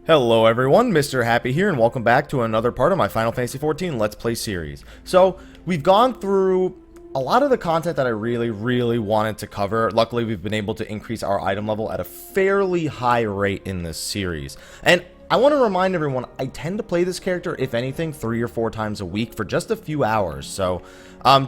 Hello everyone, Mr. Happy here, and welcome back to another part of my Final Fantasy XIV Let's Play series. So, we've gone through a lot of the content that I really wanted to cover. Luckily, we've been able to increase our item level at a fairly high rate in this series. And I want to remind everyone, I tend to play this character, if anything, 3 or 4 times a week for just a few hours. So,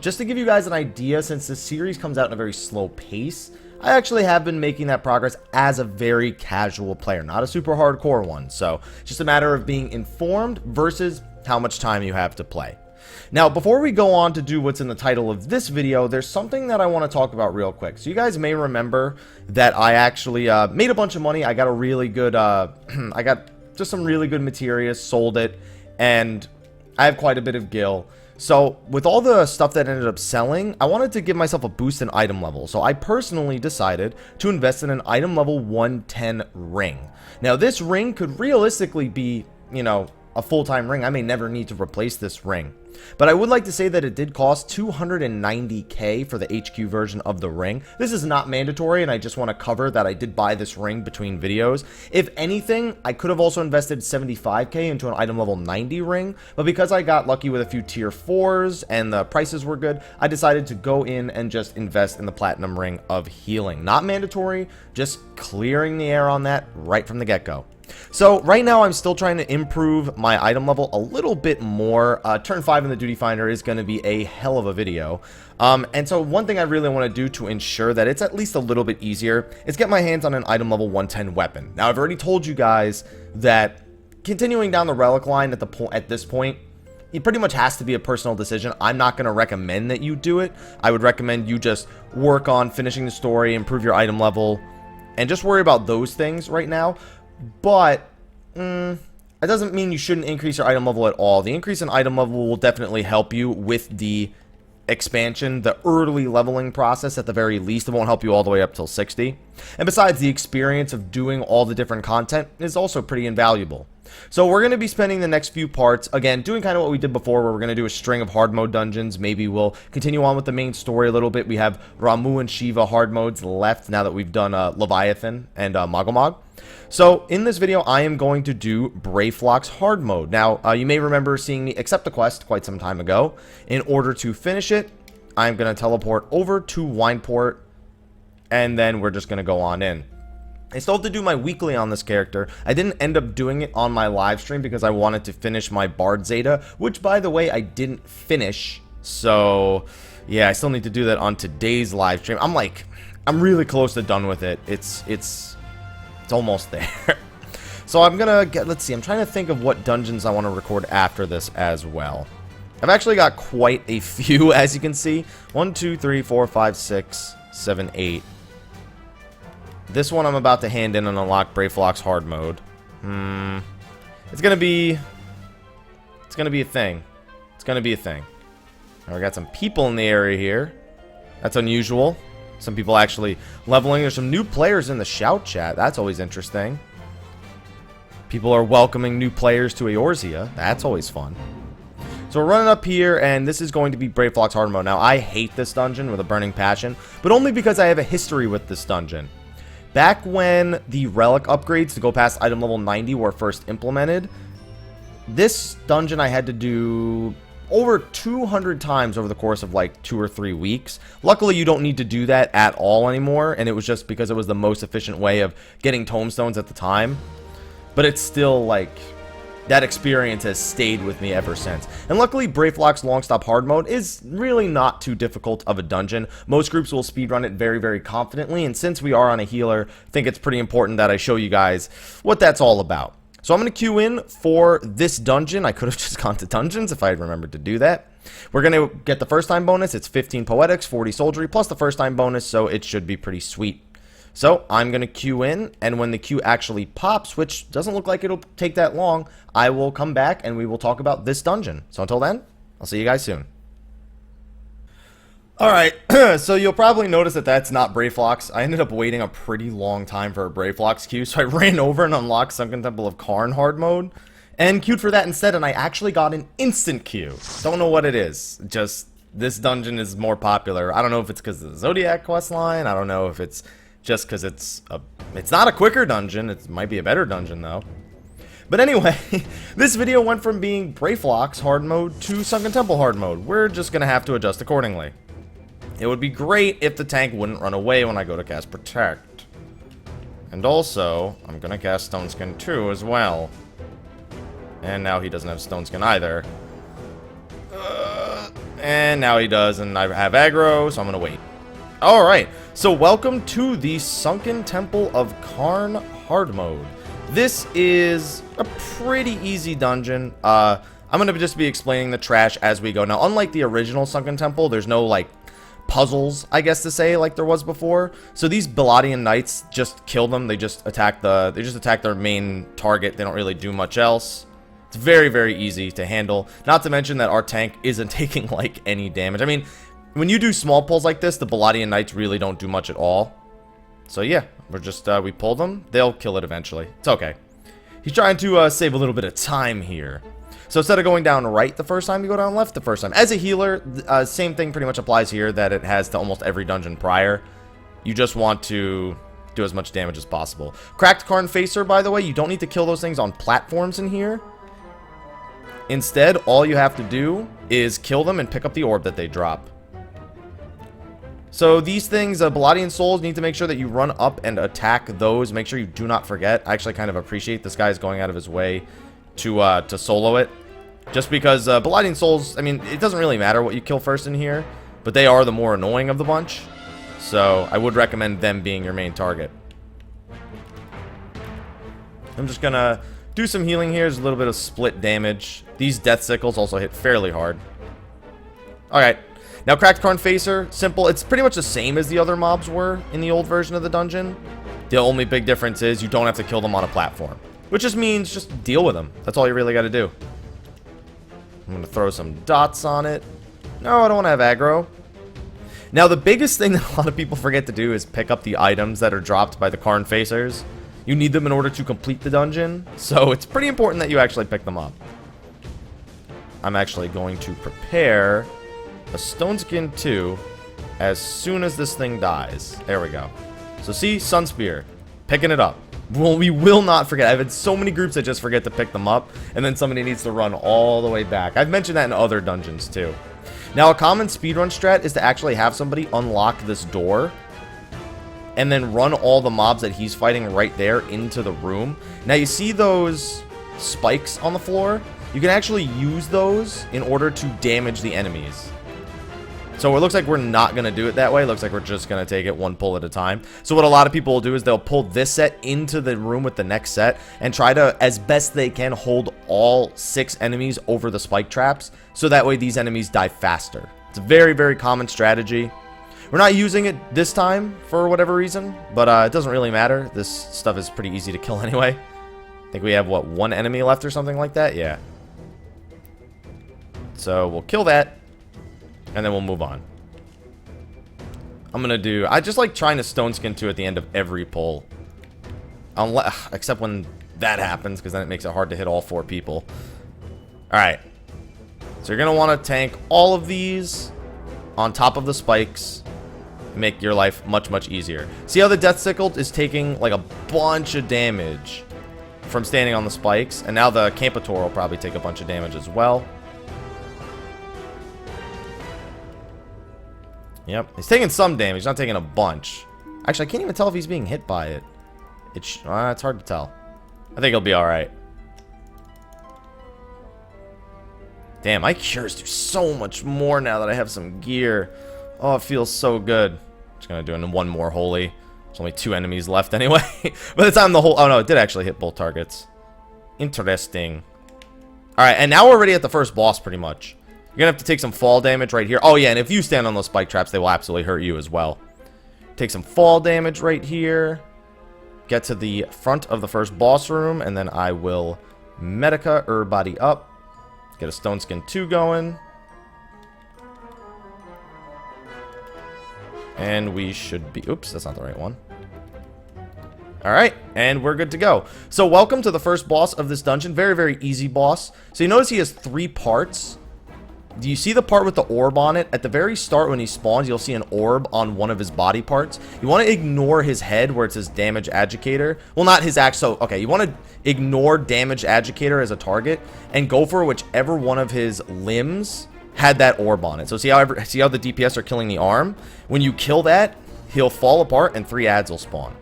just to give you guys an idea, since this series comes out in a very slow pace, I actually have been making that progress as a very casual player, not a super hardcore one. So, just a matter of being informed versus how much time you have to play. Now, before we go on to do what's in the title of this video, there's something that I want to talk about real quick. So you guys may remember that I actually made a bunch of money. I got a really good, I got just some really good materials, sold it, and I have quite a bit of gil. So, with all the stuff that ended up selling, I wanted to give myself a boost in item level. So, I personally decided to invest in an item level 110 ring. Now, this ring could realistically be, you know, a full-time ring. I may never need to replace this ring. But I would like to say that it did cost 290k for the HQ version of the ring. This is not mandatory, and I just want to cover that I did buy this ring between videos. If anything, I could have also invested 75k into an item level 90 ring, but because I got lucky with a few tier 4s and the prices were good, I decided to go in and just invest in the platinum ring of healing. Not mandatory, just clearing the air on that right from the get-go. So right now I'm still trying to improve my item level a little bit more. Turn 5 in the Duty Finder is going to be a hell of a video. And so one thing I really want to do to ensure that it's at least a little bit easier is get my hands on an item level 110 weapon. Now I've already told you guys that continuing down the relic line at this point, it pretty much has to be a personal decision. I'm not going to recommend that you do it. I would recommend you just work on finishing the story, improve your item level, and just worry about those things right now. But it doesn't mean you shouldn't increase your item level at all. The increase in item level will definitely help you with the expansion, the early leveling process at the very least. It won't help you all the way up till 60. And besides, the experience of doing all the different content is also pretty invaluable. So we're going to be spending the next few parts, again, doing kind of what we did before, where we're going to do a string of hard mode dungeons. Maybe we'll continue on with the main story a little bit. We have Ramuh and Shiva hard modes left now that we've done Leviathan and Magomag. So in this video, I am going to do Brayflock's hard mode. Now, you may remember seeing me accept the quest quite some time ago. In order to finish it, I'm going to teleport over to Wineport, and then we're just going to go on in. I still have to do my weekly on this character. I didn't end up doing it on my live stream because I wanted to finish my Bard Zeta, which, by the way, I didn't finish. So, yeah, I still need to do that on today's live stream. I'm really close to done with it. It's almost there. So I'm gonna get, let's see, I'm trying to think of what dungeons I want to record after this as well. I've actually got quite a few, as you can see. 1, 2, 3, 4, 5, 6, 7, 8. This one I'm about to hand in and unlock Brayflock's hard mode. It's gonna be a thing. It's gonna be a thing. Now we got some people in the area here. That's unusual. Some people actually leveling. There's some new players in the shout chat. That's always interesting. People are welcoming new players to Eorzea. That's always fun. So we're running up here, and this is going to be Brayflock's hard mode. Now, I hate this dungeon with a burning passion, but only because I have a history with this dungeon. Back when the relic upgrades to go past item level 90 were first implemented, this dungeon I had to do over 200 times over the course of like 2 or 3 weeks. Luckily, you don't need to do that at all anymore, and it was just because it was the most efficient way of getting tomestones at the time. But it's still like, that experience has stayed with me ever since. And luckily, Brayflock's long stop hard mode is really not too difficult of a dungeon. Most groups will speedrun it very confidently, and since we are on a healer, I think it's pretty important that I show you guys what that's all about. So I'm going to queue in for this dungeon. I could have just gone to dungeons if I had remembered to do that. We're going to get the first time bonus. It's 15 poetics, 40 soldiery, plus the first time bonus, so it should be pretty sweet. So I'm going to queue in, and when the queue actually pops, which doesn't look like it'll take that long, I will come back and we will talk about this dungeon. So until then, I'll see you guys soon. Alright, so you'll probably notice that that's not Brayflock's. I ended up waiting a pretty long time for a Brayflock's queue, so I ran over and unlocked Sunken Temple of Qarn hard mode, and queued for that instead, and I actually got an instant queue. Don't know what it is, just this dungeon is more popular. I don't know if it's because of the Zodiac questline, I don't know if it's just because it's not a quicker dungeon, it might be a better dungeon though. But anyway, this video went from being Brayflox hard mode to Sunken Temple hard mode. We're just going to have to adjust accordingly. It would be great if the tank wouldn't run away when I go to cast Protect. And also, I'm going to cast Stone Skin 2 as well. And now he doesn't have Stone Skin either. And now he does, and I have aggro, so I'm going to wait. Alright, so welcome to the Sunken Temple of Qarn hard mode. This is a pretty easy dungeon. I'm going to just be explaining the trash as we go. Now, unlike the original Sunken Temple, there's no, like, puzzles, I guess to say, like there was before. So these Baladian Knights just kill them. They just attack their main target. They don't really do much else. It's very, very easy to handle. Not to mention that our tank isn't taking, like, any damage. I mean, when you do small pulls like this, the Baladian Knights really don't do much at all. So yeah, we're just, we pull them. They'll kill it eventually. It's okay. He's trying to save a little bit of time here. So instead of going down right the first time, you go down left the first time. As a healer, same thing pretty much applies here that it has to almost every dungeon prior. You just want to do as much damage as possible. Cracked Qarn Facer, by the way, you don't need to kill those things on platforms in here. Instead, all you have to do is kill them and pick up the orb that they drop. So these things, Baladian Souls, need to make sure that you run up and attack those. Make sure you do not forget. I actually kind of appreciate this guy's going out of his way to solo it. Just because Baladian Souls, I mean, it doesn't really matter what you kill first in here, but they are the more annoying of the bunch. So I would recommend them being your main target. I'm just gonna do some healing here. There's a little bit of split damage. These Death Sickles also hit fairly hard. Alright. Now, Cracked Qarn Facer, simple. It's pretty much the same as the other mobs were in the old version of the dungeon. The only big difference is you don't have to kill them on a platform. Which just means just deal with them. That's all you really got to do. I'm going to throw some dots on it. No, I don't want to have aggro. Now, the biggest thing that a lot of people forget to do is pick up the items that are dropped by the Qarn Facers. You need them in order to complete the dungeon. So it's pretty important that you actually pick them up. I'm actually going to prepare a Stone Skin 2 as soon as this thing dies. There we go. So see, Sun Spear, picking it up. Well, we will not forget. I've had so many groups that just forget to pick them up, and then somebody needs to run all the way back. I've mentioned that in other dungeons too. Now, a common speedrun strat is to actually have somebody unlock this door and then run all the mobs that he's fighting right there into the room. Now, you see those spikes on the floor? You can actually use those in order to damage the enemies. So it looks like we're not going to do it that way. It looks like we're just going to take it one pull at a time. So what a lot of people will do is they'll pull this set into the room with the next set and try to, as best they can, hold all 6 enemies over the spike traps. So that way these enemies die faster. It's a very, very common strategy. We're not using it this time for whatever reason, but it doesn't really matter. This stuff is pretty easy to kill anyway. I think we have, what, 1 enemy left or something like that? Yeah. So we'll kill that. And then we'll move on. I just like trying to Stone Skin 2 at the end of every pull. Except when that happens, because then it makes it hard to hit all 4 people. Alright. So you're going to want to tank all of these on top of the spikes. Make your life much, much easier. See how the Death Sickle is taking like a bunch of damage from standing on the spikes. And now the Campator will probably take a bunch of damage as well. Yep, he's taking some damage, not taking a bunch. Actually, I can't even tell if he's being hit by it. It's hard to tell. I think he'll be alright. Damn, my cures do so much more now that I have some gear. Oh, it feels so good. Just gonna do one more holy. There's only 2 enemies left anyway. By the time the whole... Oh no, it did actually hit both targets. Interesting. Alright, and now we're already at the first boss pretty much. You're going to have to take some fall damage right here. Oh, yeah, and if you stand on those spike traps, they will absolutely hurt you as well. Take some fall damage right here. Get to the front of the first boss room, and then I will Medica Body up. Get a Stone Skin 2 going. And we should be... Oops, that's not the right one. Alright, and we're good to go. So welcome to the first boss of this dungeon. Very, very easy boss. So you notice he has 3 parts. do you see the part with the orb on it? At the very start when he spawns, you'll see an orb on one of his body parts. You want to ignore his head where it says damage agitator. Well, not his so okay, you want to ignore damage agitator as a target and go for whichever one of his limbs had that orb on it. So see how the DPS are killing the arm? When you kill that, he'll fall apart and 3 ads will spawn.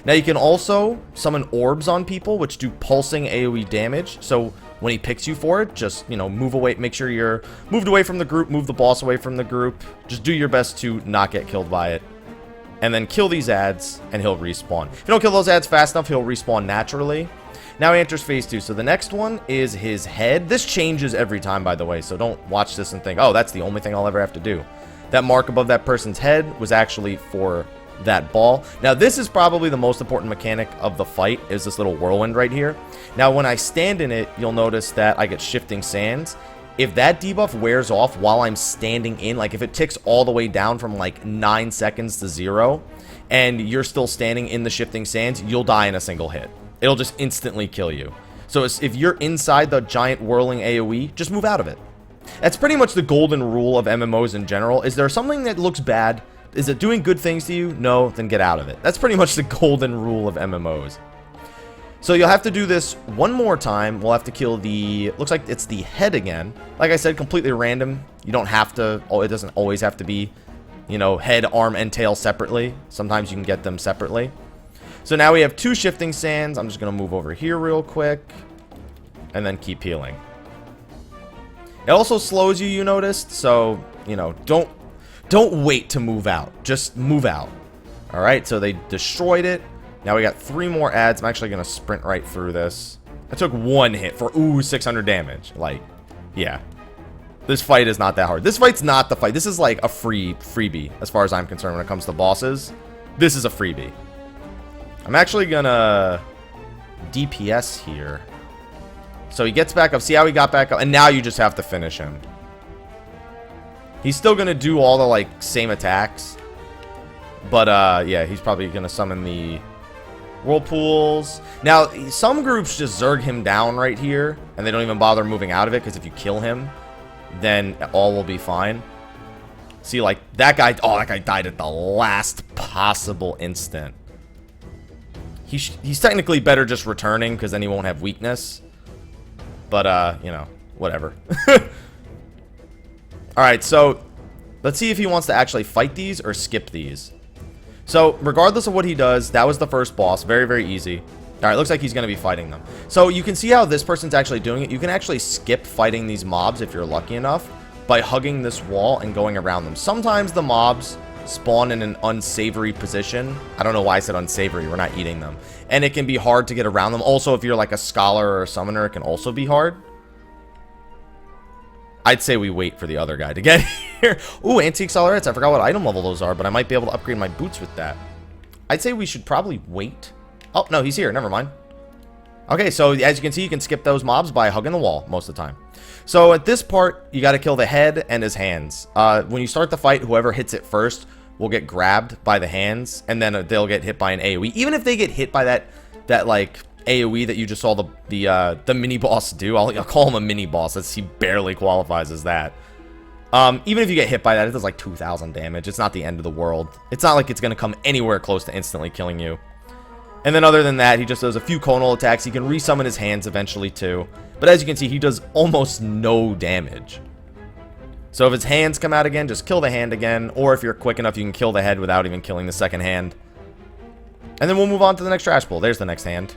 Now you can also summon orbs on people which do pulsing AoE damage. So when he picks you for it, just, you know, move away, make sure you're moved away from the group, move the boss away from the group. Just do your best to not get killed by it. And then kill these ads and he'll respawn. If you don't kill those ads fast enough, he'll respawn naturally. Now he enters phase 2. So the next one is his head. This changes every time, by the way, so don't watch this and think, oh, that's the only thing I'll ever have to do. That mark above that person's head was actually for that ball. Now this is probably the most important mechanic of the fight, is this little whirlwind right here. Now when I stand in it, you'll notice that I get shifting sands. If that debuff wears off while I'm standing in, like if it ticks all the way down from like 9 seconds to 0 and you're still standing in the shifting sands, you'll die in a single hit. It'll just instantly kill you. So if you're inside the giant whirling AoE, just move out of it. That's pretty much the golden rule of MMOs in general. Is there something that looks bad? Is it doing good things to you? No, then get out of it. That's pretty much the golden rule of MMOs. So you'll have to do this one more time. We'll have to kill the, looks like it's the head again. Like I said, completely random. You don't have to, it doesn't always have to be, you know, head, arm, and tail separately. Sometimes you can get them separately. So now we have 2 shifting sands. I'm just going to move over here real quick. And then keep healing. It also slows you, you noticed. So, you know, don't wait to move out. Just move out. Alright, so they destroyed it. Now we got 3 more ads. I'm actually going to sprint right through this. I took 1 hit for, 600 damage. Like, yeah. This fight is not that hard. This fight's not the fight. This is like a freebie, as far as I'm concerned when it comes to bosses. This is a freebie. I'm actually going to DPS here. So he gets back up. See how he got back up? And now you just have to finish him. He's still going to do all the, like, same attacks. But, yeah, he's probably going to summon the whirlpools. Now, some groups just zerg him down right here, and they don't even bother moving out of it, because if you kill him, then all will be fine. See, like, that guy, that guy died at the last possible instant. He's technically better just returning, because then he won't have weakness. But, you know, whatever. Alright, so let's see if he wants to actually fight these or skip these. So, regardless of what he does, that was the first boss. Very, very easy. Alright, looks like he's going to be fighting them. So, you can see how this person's actually doing it. You can actually skip fighting these mobs if you're lucky enough by hugging this wall and going around them. Sometimes the mobs spawn in an unsavory position. I don't know why I said unsavory. We're not eating them. And it can be hard to get around them. Also, if you're like a scholar or a summoner, it can also be hard. I'd say we wait for the other guy to get here. Ooh, anti-accelerates. I forgot what item level those are, but I might be able to upgrade my boots with that. I'd say we should probably wait. Oh, no, he's here. Never mind. Okay, so as you can see, you can skip those mobs by hugging the wall most of the time. So at this part, you got to kill the head and his hands. When you start the fight, whoever hits it first will get grabbed by the hands, and then they'll get hit by an AoE. Even if they get hit by that like AoE that you just saw the mini boss do, I'll call him a mini boss. He barely qualifies as that. Even if you get hit by that, it does like 2,000 damage. It's not the end of the world. It's not like it's gonna come anywhere close to instantly killing you. And then other than that, he just does a few conal attacks. He can resummon his hands eventually too. But as you can see, he does almost no damage. So if his hands come out again, just kill the hand again. Or if you're quick enough, you can kill the head without even killing the second hand. And then we'll move on to the next trash pull. There's the next hand.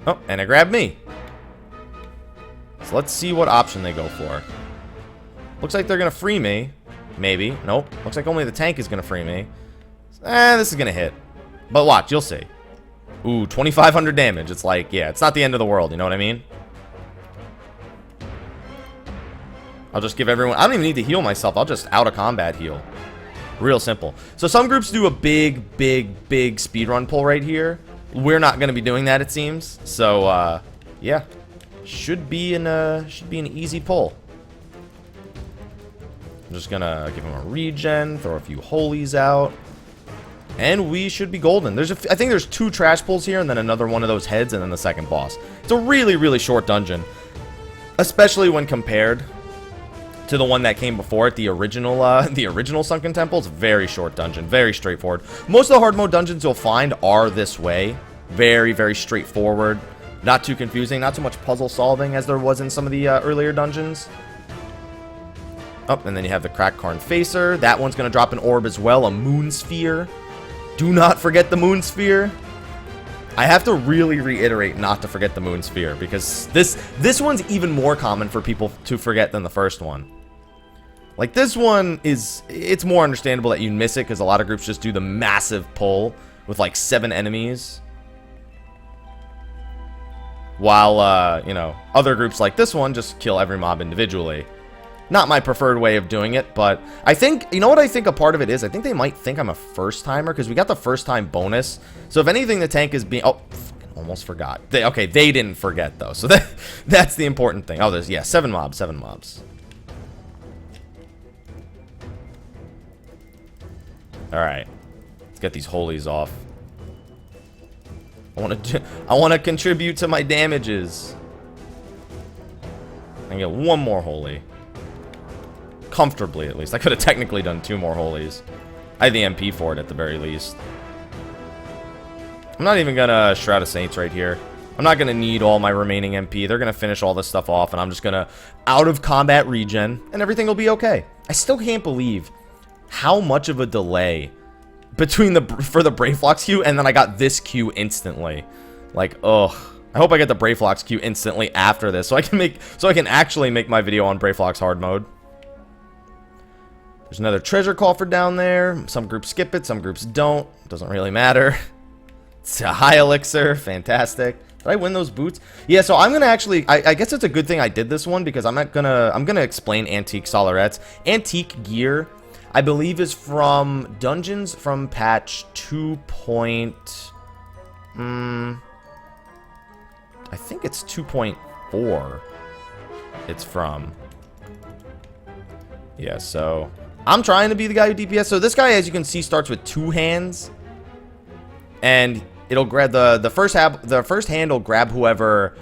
Oh, and it grabbed me. So let's see what option they go for. Looks like they're going to free me. Maybe. Nope. Looks like only the tank is going to free me. This is going to hit. But watch, you'll see. Ooh, 2,500 damage. It's like, yeah, it's not the end of the world. You know what I mean? I'll just give everyone... I don't even need to heal myself. I'll just out of combat heal. Real simple. So some groups do a big speedrun pull right here. We're not going to be doing that, it seems. So, yeah. Should be an easy pull. I'm just going to give him a regen, throw a few holies out. And we should be golden. I think there's 2 trash pulls here, and then another one of those heads, and then the second boss. It's a really short dungeon. especially when compared to the one that came before it, the original Sunken Temple. It's a very short dungeon, very straightforward. Most of the hard mode dungeons you'll find are this way. Very, very straightforward. Not too confusing, not too much puzzle solving as there was in some of the earlier dungeons. Oh, and then you have the cracked Qarn Facer. That one's going to drop an orb as well, a moon sphere. Do not forget the moon sphere. I have to really reiterate not to forget the moon sphere, because this one's even more common for people to forget than the first one. Like, this one it's more understandable that you miss it, because a lot of groups just do the massive pull with like 7 enemies. While, you know, other groups like this one just kill every mob individually. Not my preferred way of doing it, but I think, you know what I think a part of it is? I think they might think I'm a first-timer, because we got the first-time bonus. So if anything, the tank is being... Oh, almost forgot. Okay, they didn't forget, though. So that's the important thing. Oh, there's, yeah, 7 mobs. Alright. Let's get these holies off. I want to contribute to my damages. I can get 1 more holy. Comfortably, at least. I could have technically done 2 more holies. I had the MP for it, at the very least. I'm not even gonna Shroud of Saints right here. I'm not gonna need all my remaining MP. They're gonna finish all this stuff off, and I'm just gonna out of combat regen, and everything will be okay. I still can't believe how much of a delay between for the Brayflox queue, and then I got this queue instantly. Like, ugh. I hope I get the Brayflox queue instantly after this, so I can actually make my video on Brayflox hard mode. There's another treasure coffer down there. Some groups skip it, some groups don't. Doesn't really matter. It's a high elixir. Fantastic. Did I win those boots? Yeah, so I'm gonna actually... I guess it's a good thing I did this one, because I'm gonna explain antique solarettes. Antique gear, I believe, is from dungeons from patch 2. I think it's 2.4. It's from. Yeah, so I'm trying to be the guy who DPS. So this guy, as you can see, starts with 2 hands, and it'll grab the first hand will grab whoever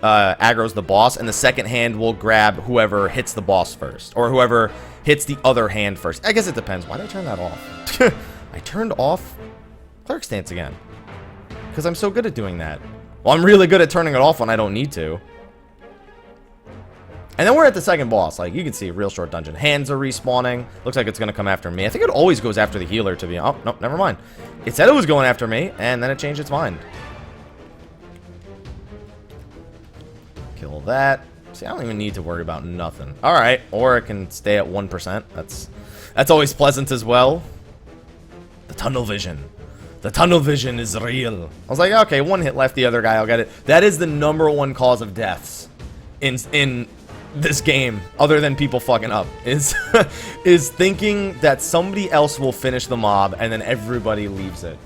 aggro's the boss, and the second hand will grab whoever hits the boss first, or whoever hits the other hand first. I guess it depends. Why did I turn that off? I turned off Cleric Stance again, because I'm so good at doing that. Well, I'm really good at turning it off when I don't need to. And then we're at the second boss. Like, you can see, real short dungeon. Hands are respawning. Looks like it's going to come after me. I think it always goes after the healer to be... Oh, no, never mind. It said it was going after me, and then it changed its mind. Kill that. See, I don't even need to worry about nothing. Alright, or it can stay at 1%. That's always pleasant as well. The tunnel vision. The tunnel vision is real. I was like, okay, 1 hit left, the other guy, I'll get it. That is the #1 cause of deaths in this game, other than people fucking up, is thinking that somebody else will finish the mob and then everybody leaves it.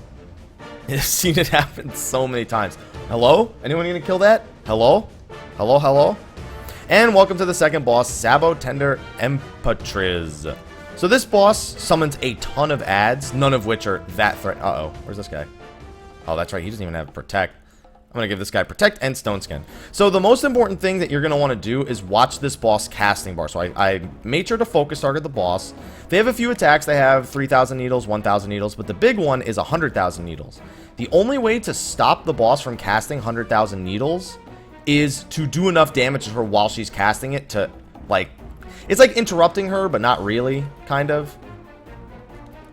I've seen it happen so many times. Hello? Anyone gonna kill that? Hello? Hello, hello? And welcome to the second boss, Sabo Tender Empatriz. So this boss summons a ton of ads, none of which are that threat. Uh-oh, where's this guy? Oh, that's right, he doesn't even have Protect. I'm going to give this guy Protect and Stone Skin. So the most important thing that you're going to want to do is watch this boss casting bar. So I made sure to focus target the boss. They have a few attacks. They have 3,000 needles, 1,000 needles, but the big one is 100,000 needles. The only way to stop the boss from casting 100,000 needles is to do enough damage to her while she's casting it to, like... It's like interrupting her, but not really, kind of.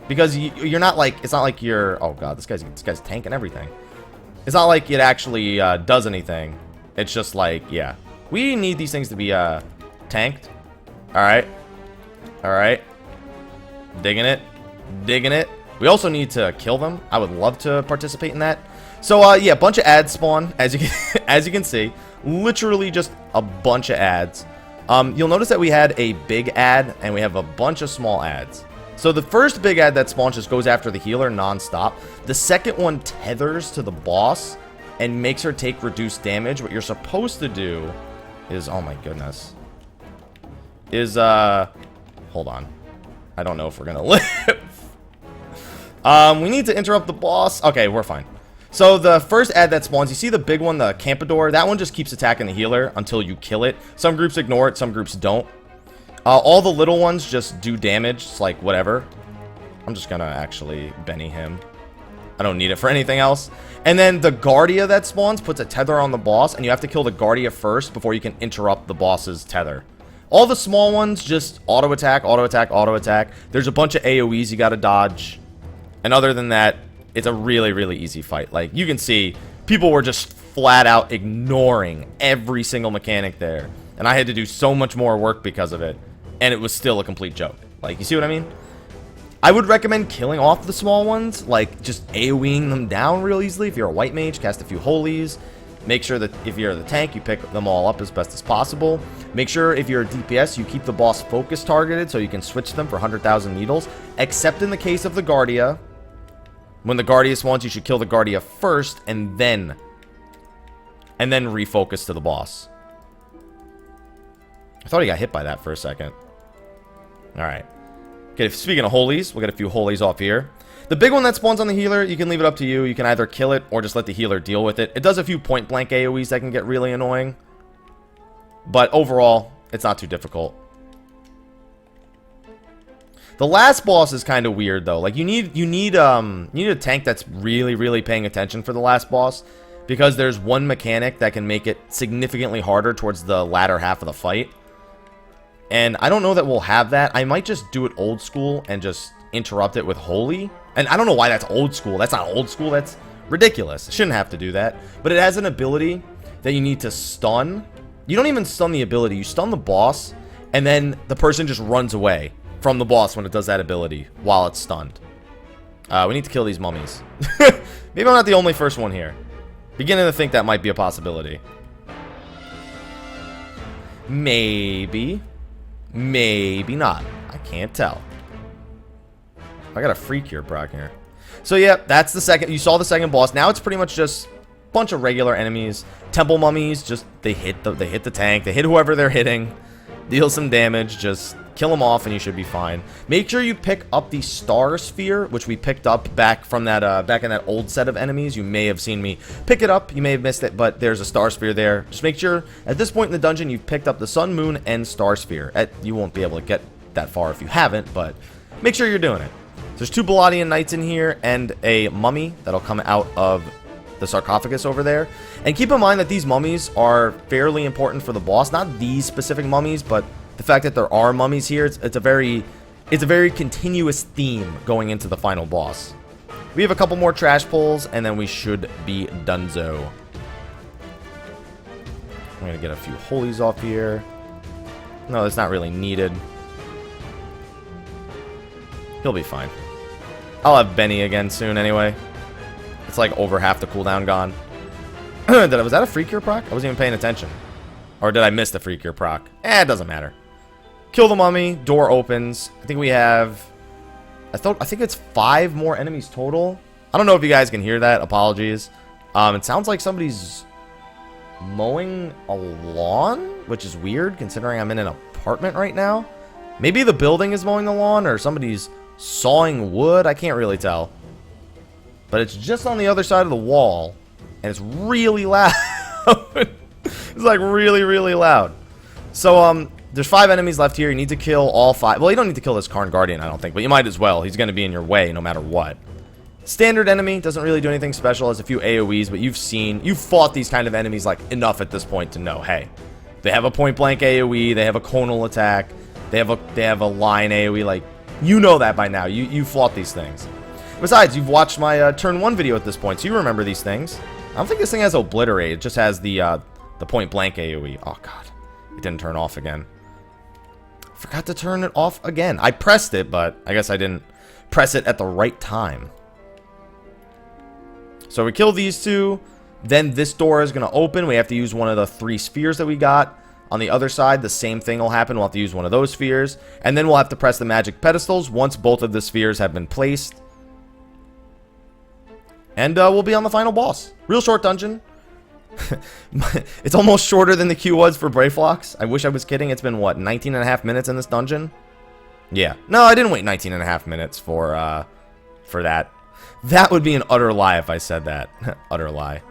Because you're not like... It's not like you're... Oh, God, this guy's tanking everything. It's not like it actually does anything. It's just like, yeah. We need these things to be tanked. Alright. Alright. Digging it. Digging it. We also need to kill them. I would love to participate in that. So, yeah, a bunch of ads spawn, as you can see. Literally just a bunch of ads. You'll notice that we had a big ad, and we have a bunch of small ads. So the first big ad that spawns just goes after the healer non-stop. The second one tethers to the boss and makes her take reduced damage. What you're supposed to do is... Oh my goodness. Is, hold on. I don't know if we're gonna live. We need to interrupt the boss. Okay, we're fine. So the first ad that spawns, you see the big one, the Campador, that one just keeps attacking the healer until you kill it. Some groups ignore it, some groups don't. All the little ones just do damage. It's like, whatever. I'm just gonna actually Benny him. I don't need it for anything else. And then the Guardia that spawns puts a tether on the boss, and you have to kill the Guardia first before you can interrupt the boss's tether. All the small ones just auto attack, auto attack, auto attack. There's a bunch of AoEs you gotta dodge. And other than that, it's a really, really easy fight. Like, you can see, people were just flat out ignoring every single mechanic there. And I had to do so much more work because of it. And it was still a complete joke. Like, you see what I mean? I would recommend killing off the small ones, like just AoEing them down real easily. If you're a white mage, cast a few holies. Make sure that if you're the tank, you pick them all up as best as possible. Make sure if you're a DPS, you keep the boss focus targeted so you can switch them for 100,000 needles. Except in the case of the Guardia. When the Guardia spawns, you should kill the Guardia first and then refocus to the boss. I thought he got hit by that for a second. Alright. Okay, speaking of holies, we'll get a few holies off here. The big one that spawns on the healer, you can leave it up to you. You can either kill it or just let the healer deal with it. It does a few point-blank AoEs that can get really annoying. But overall, it's not too difficult. The last boss is kind of weird, though. Like, you need a tank that's really, really paying attention for the last boss. Because there's one mechanic that can make it significantly harder towards the latter half of the fight. And I don't know that we'll have that. I might just do it old school and just interrupt it with Holy. And I don't know why that's old school. That's not old school. That's ridiculous. Shouldn't have to do that. But it has an ability that you need to stun. You don't even stun the ability. You stun the boss, and then the person just runs away from the boss when it does that ability while it's stunned. We need to kill these mummies. Maybe I'm not the only first one here. Beginning to think that might be a possibility. Maybe. Maybe not. I can't tell. I got a free cure proc here. So yeah, that's the second. You saw the second boss. Now it's pretty much just a bunch of regular enemies. Temple mummies. Just they hit the tank. They hit whoever they're hitting. Deal some damage. Just kill them off, and you should be fine. Make sure you pick up the star sphere, which we picked up back from that back in that old set of enemies. You may have seen me pick it up. You may have missed it, but there's a star sphere there. Just make sure at this point in the dungeon you've picked up the sun, moon, and star sphere. You won't be able to get that far if you haven't, but make sure you're doing it. There's 2 Baladian Knights in here and a mummy that'll come out of the sarcophagus over there. And keep in mind that these mummies are fairly important for the boss. Not these specific mummies, but the fact that there are mummies here, it's a very continuous theme going into the final boss. We have a couple more trash pulls, and then we should be donezo. I'm gonna get a few holies off here. No, that's not really needed. He'll be fine. I'll have Benny again soon anyway. It's like over half the cooldown gone. Was that a free cure proc? I wasn't even paying attention. Or did I miss the free cure proc? It doesn't matter. Kill the mummy. Door opens. I think we have... I think it's 5 more enemies total. I don't know if you guys can hear that. Apologies. It sounds like somebody's mowing a lawn, which is weird considering I'm in an apartment right now. Maybe the building is mowing the lawn or somebody's sawing wood. I can't really tell. But it's just on the other side of the wall, and it's really loud. It's like really, really loud. So, there's 5 enemies left here. You need to kill all 5. Well, you don't need to kill this Qarn Guardian, I don't think, but you might as well. He's going to be in your way no matter what. Standard enemy doesn't really do anything special. Has a few AoEs, but you've fought these kind of enemies like enough at this point to know, hey, they have a point-blank AoE, they have a conal attack, they have a line AoE, like, you know that by now. You fought these things. Besides, you've watched my turn 1 video at this point, so you remember these things. I don't think this thing has obliterate. It just has the point-blank AoE. Oh, God. It didn't turn off again. Forgot to turn it off again. I pressed it, but I guess I didn't press it at the right time. So we kill these 2. Then this door is going to open. We have to use one of the 3 spheres that we got. On the other side, the same thing will happen. We'll have to use one of those spheres. And then we'll have to press the magic pedestals once both of the spheres have been placed. And we'll be on the final boss. Real short dungeon. It's almost shorter than the queue was for Brayflox. I wish I was kidding. It's been, what, 19 and a half minutes in this dungeon? Yeah. No, I didn't wait 19 and a half minutes for that. That would be an utter lie if I said that. Utter lie.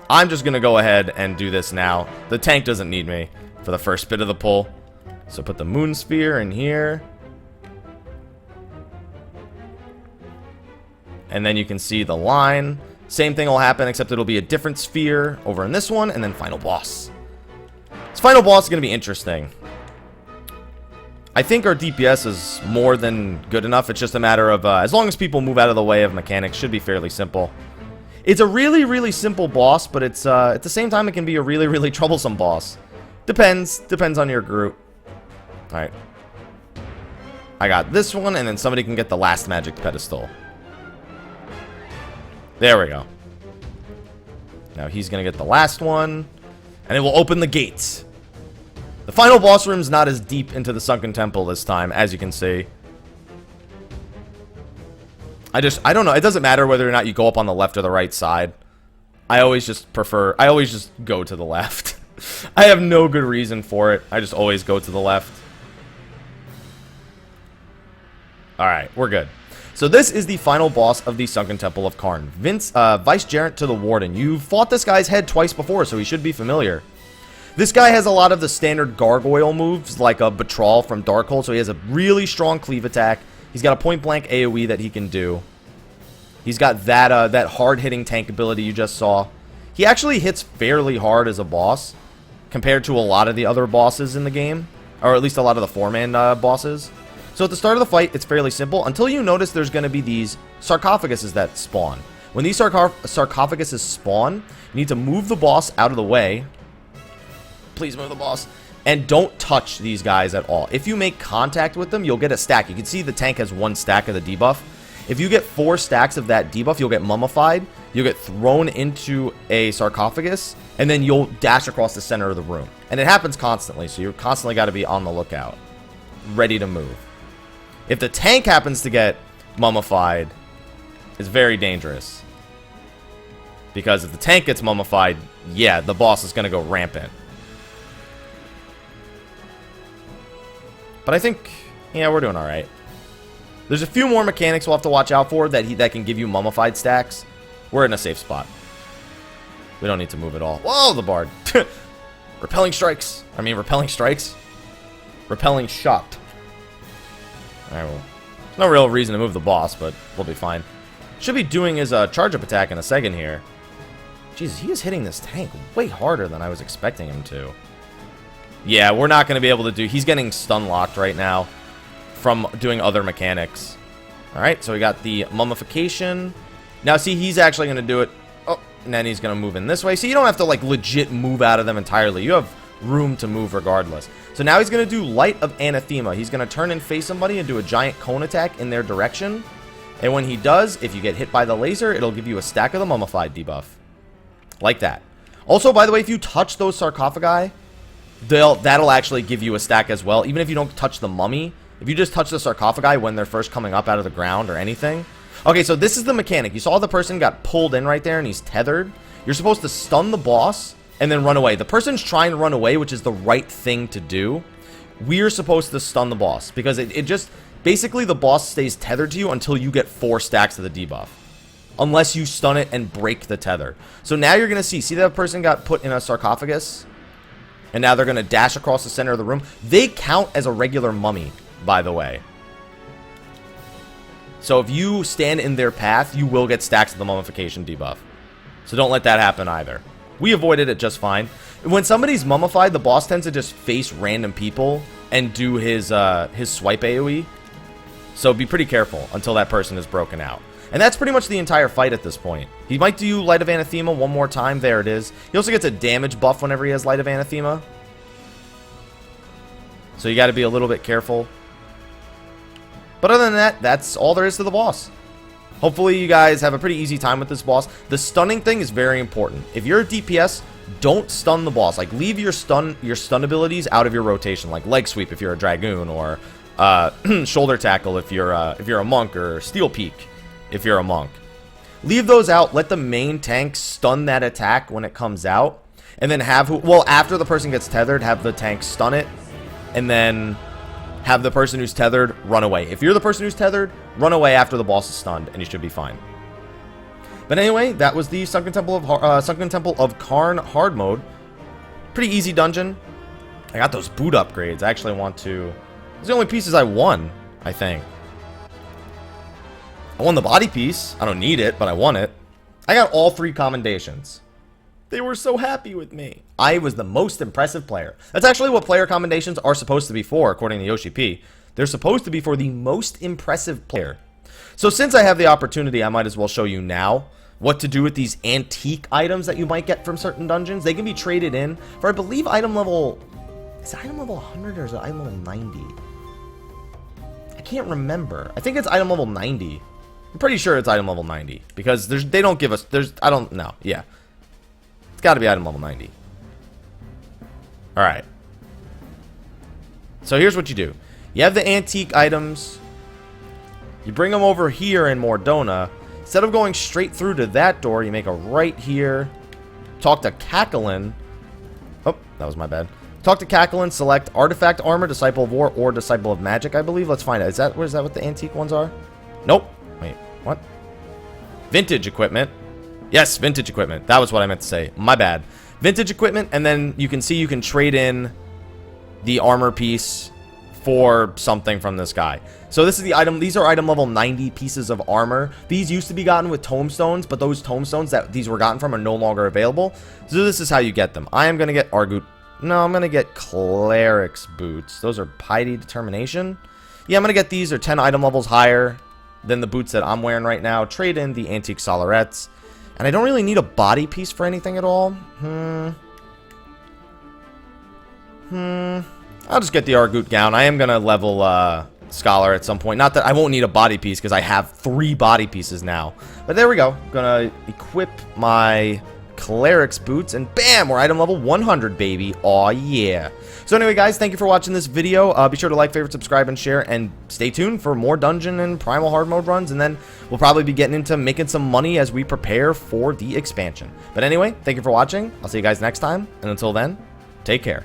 I'm just going to go ahead and do this now. The tank doesn't need me for the first bit of the pull. So put the moon sphere in here. And then you can see the line. Same thing will happen, except it'll be a different sphere over in this one, and then final boss. This final boss is going to be interesting. I think our DPS is more than good enough. It's just a matter of, as long as people move out of the way of mechanics, should be fairly simple. It's a really, really simple boss, but it's, at the same time, it can be a really, really troublesome boss. Depends on your group. Alright. I got this one, and then somebody can get the last magic pedestal. There we go. Now he's going to get the last one, and it will open the gates. The final boss room is not as deep into the Sunken Temple this time, as you can see. I don't know. It doesn't matter whether or not you go up on the left or the right side. I always just go to the left. I have no good reason for it. I just always go to the left. Alright, we're good. So this is the final boss of the Sunken Temple of Qarn. Vicegerent to the Warden. You've fought this guy's head twice before, so he should be familiar. This guy has a lot of the standard gargoyle moves, like a Betrayal from Darkhold, so he has a really strong cleave attack. He's got a point-blank AoE that he can do. He's got that hard-hitting tank ability you just saw. He actually hits fairly hard as a boss, compared to a lot of the other bosses in the game, or at least a lot of the 4-man bosses. So at the start of the fight, it's fairly simple, until you notice there's going to be these sarcophaguses that spawn. When these sarcophaguses spawn, you need to move the boss out of the way. Please move the boss. And don't touch these guys at all. If you make contact with them, you'll get a stack. You can see the tank has 1 stack of the debuff. If you get 4 stacks of that debuff, you'll get mummified. You'll get thrown into a sarcophagus, and then you'll dash across the center of the room. And it happens constantly, so you're constantly got to be on the lookout, ready to move. If the tank happens to get mummified, it's very dangerous. Because if the tank gets mummified, yeah, the boss is going to go rampant. But I think, yeah, we're doing alright. There's a few more mechanics we'll have to watch out for that can give you mummified stacks. We're in a safe spot. We don't need to move at all. Whoa, the bard. Repelling strikes. Repelling strikes. Repelling shot. Alright, well, there's no real reason to move the boss, but we'll be fine. Should be doing his charge-up attack in a second here. Jesus, he is hitting this tank way harder than I was expecting him to. Yeah, we're not going to be able to do... He's getting stun-locked right now from doing other mechanics. Alright, so we got the mummification. Now, see, he's actually going to do it. Oh, and then he's going to move in this way. So you don't have to, like, legit move out of them entirely. You have room to move regardless. So now he's going to do Light of Anathema. He's going to turn and face somebody and do a giant cone attack in their direction. And when he does, if you get hit by the laser, it'll give you a stack of the mummified debuff. Like that. Also, by the way, if you touch those sarcophagi, that'll actually give you a stack as well. Even if you don't touch the mummy, if you just touch the sarcophagi when they're first coming up out of the ground or anything. Okay, so this is the mechanic. You saw the person got pulled in right there and he's tethered. You're supposed to stun the boss and then run away. The person's trying to run away, which is the right thing to do. We're supposed to stun the boss because it just... Basically, the boss stays tethered to you until you get 4 stacks of the debuff. Unless you stun it and break the tether. So now you're going to see that person got put in a sarcophagus. And now they're going to dash across the center of the room. They count as a regular mummy, by the way. So if you stand in their path, you will get stacks of the mummification debuff. So don't let that happen either. We avoided it just fine. When somebody's mummified, the boss tends to just face random people and do his swipe AoE. So be pretty careful until that person is broken out. And that's pretty much the entire fight at this point. He might do Light of Anathema one more time. There it is. He also gets a damage buff whenever he has Light of Anathema. So you got to be a little bit careful. But other than that, that's all there is to the boss. Hopefully you guys have a pretty easy time with this boss. The stunning thing is very important. If you're a DPS, don't stun the boss. Like, leave your stun abilities out of your rotation. Like leg sweep if you're a Dragoon, or shoulder tackle if you're a monk, or steel peek if you're a monk. Leave those out. Let the main tank stun that attack when it comes out, and then after the person gets tethered, have the tank stun it, and then have the person who's tethered run away. If you're the person who's tethered, run away after the boss is stunned, and you should be fine. But anyway, that was the Sunken Temple of Qarn hard mode. Pretty easy dungeon. I got those boot upgrades. I actually want to... Those are the only pieces I won, I think. I won the body piece. I don't need it, but I won it. I got all 3 commendations. They were so happy with me. I was the most impressive player. That's actually what player commendations are supposed to be for, according to Yoshi P. They're supposed to be for the most impressive player. So since I have the opportunity, I might as well show you now what to do with these antique items that you might get from certain dungeons. They can be traded in for, I believe, item level... Is it item level 100 or is it item level 90? I can't remember. I think it's item level 90. I'm pretty sure it's item level 90. Because they don't give us... I don't know. Yeah. It's got to be item level 90. Alright. So here's what you do. You have the antique items. You bring them over here in Mordona. Instead of going straight through to that door, you make a right here. Talk to Cacklin. Oh, that was my bad. Talk to Cacklin, select Artifact Armor, Disciple of War, or Disciple of Magic, I believe. Let's find out. Is that what the antique ones are? Nope. Wait, what? Vintage equipment. Yes, vintage equipment. That was what I meant to say. My bad. Vintage equipment, and then you can see you can trade in the armor piece for something from this guy. So this is the item. These are item level 90 pieces of armor. These used to be gotten with tombstones, but those tombstones that these were gotten from are no longer available. So this is how you get them. I am going to get Argut. No, I'm going to get Cleric's boots. Those are Piety Determination. Yeah, I'm going to get these. They're 10 item levels higher than the boots that I'm wearing right now. Trade in the antique Solarettes. And I don't really need a body piece for anything at all. I'll just get the Argut gown. I am going to level Scholar at some point. Not that I won't need a body piece because I have 3 body pieces now. But there we go. Going to equip my Cleric's boots, and bam, we're item level 100, baby. Aw, yeah. So anyway, guys, thank you for watching this video. Be sure to like, favorite, subscribe, and share, and stay tuned for more dungeon and primal hard mode runs, and then we'll probably be getting into making some money as we prepare for the expansion. But anyway, thank you for watching. I'll see you guys next time, and until then, take care.